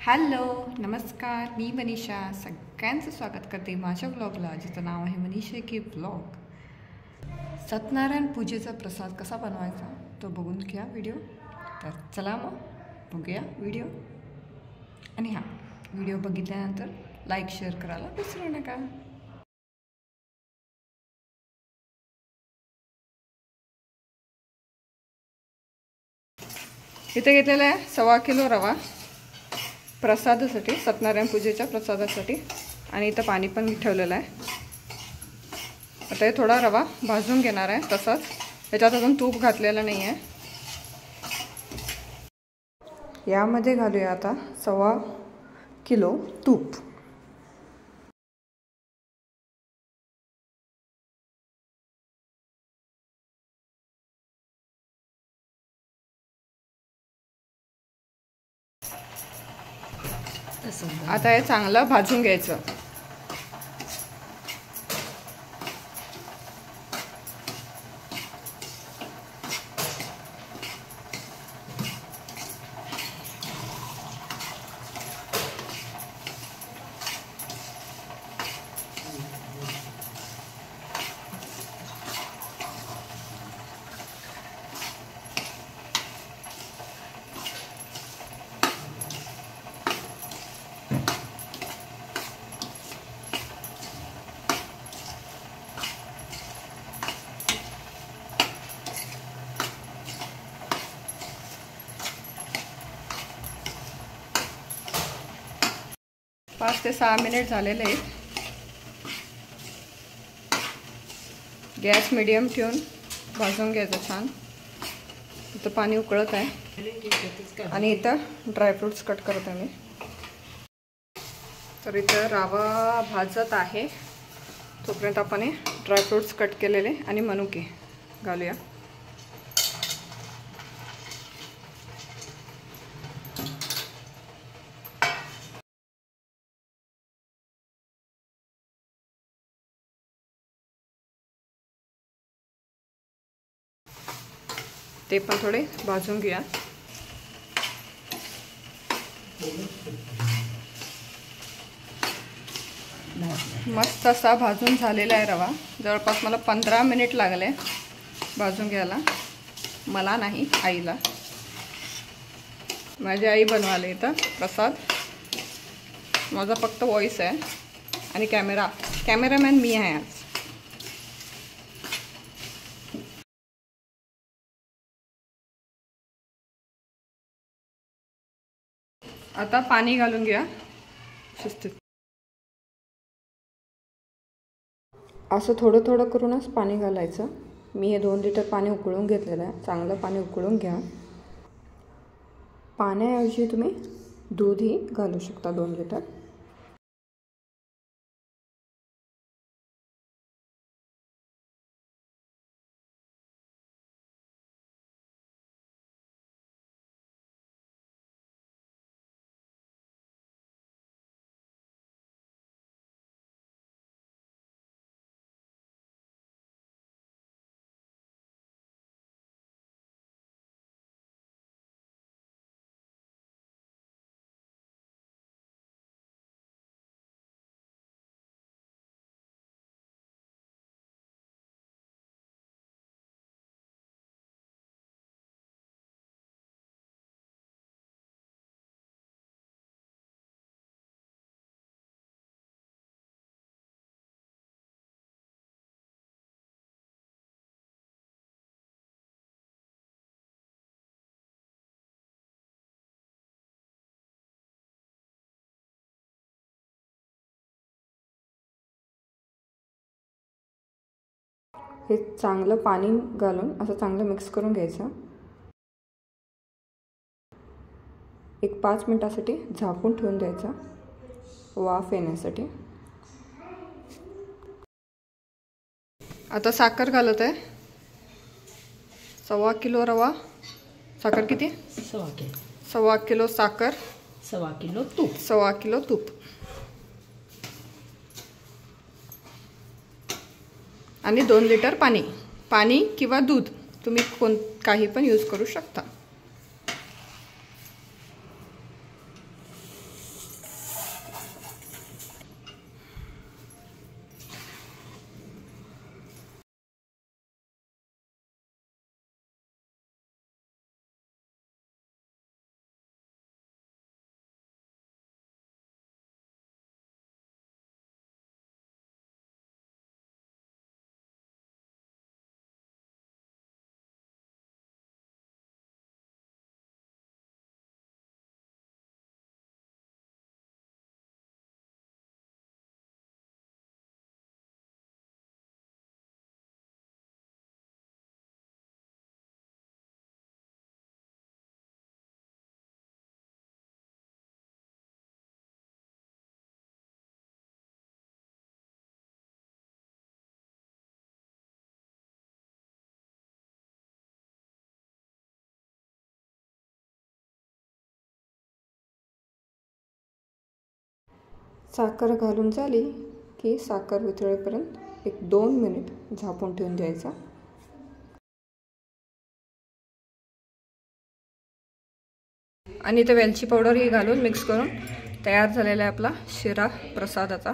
Hello नमस्कार, मी मनीषा सगळ्यांचं स्वागत करते माझ्या ब्लॉगला, जिचं नाव आहे मनीषा की ब्लॉग. सत्यनारायण पूजेचा प्रसाद कसा बनवायचा तो बघून घ्या व्हिडिओ. तर चला मग बघूया व्हिडिओ. आणि हां, व्हिडिओ बघितल्यानंतर लाईक शेअर करायला विसरू नका. इथे घेतलेला आहे 1.25 किलो रवा प्रसादासाठी, सत्यनारायण पूजेच्या प्रसादासाठी. आणि इथं पाणी पण ठेवलेलं आहे. आता हे थोडा रवा भाजून घेणार आहे तसाच. याच्यात अजून तूप घातलेलं नाही आहे. यामध्ये घालूया आता 1.25 किलो तूप. आता हे चांगलं भाजून घ्यायचं. पाच ते 6 मिनिट झालेले आहेत. गॅस मीडियम ठेवून भाजून घ्यायचं छान. इथं पाणी उकळत आहे आणि इथं ड्रायफ्रूट्स कट करत आहे मी. तर इथं रवा भाजत आहे तोपर्यंत आपण हे ड्रायफ्रूट्स कट केलेले आणि मनुके घालूया. ते पण थोडे भाजून घेऊया. मस्त असा भाजून झालेला आहे रवा. जवळपास मला 15 मिनिट लागले भाजून घ्यायला. मला नाही, आईला. माझी आई बनवायला इथं प्रसाद. माझा फक्त व्हॉइस आहे आणि कॅमेरामॅन मी आहे आज. आता पाणी घालून घ्या शिस्तीत. असं थोडं थोडं करूनच पाणी घालायचं. मी हे 2 लिटर पाणी उकळून घेतलेलं आहे. चांगलं पाणी उकळून घ्या. पाण्याऐवजी तुम्ही दूधही घालू शकता 2 लिटर. हे चांगलं पाणी घालून असं चांगलं मिक्स करून घ्यायचं. 5 मिनिटासाठी झाकून ठेवून द्यायचं वाफ येण्यासाठी. आता साखर घालत आहे. 1.25 किलो रवा. साखर किती? 1.25 किलो साखर. 1.25 किलो तूप. 1.25 किलो तूप आणि 2 लिटर पाणी. पाणी किंवा दूध तुम्ही काही पण यूज करू शकता. साखर घालून झाली की साखर वितळेपर्यंत 1-2 मिनिट झाकून ठेवून द्यायचा. आणि इथे वेलची पावडर ही घालून मिक्स करून तयार झालेला आहे आपला शिरा प्रसादाचा.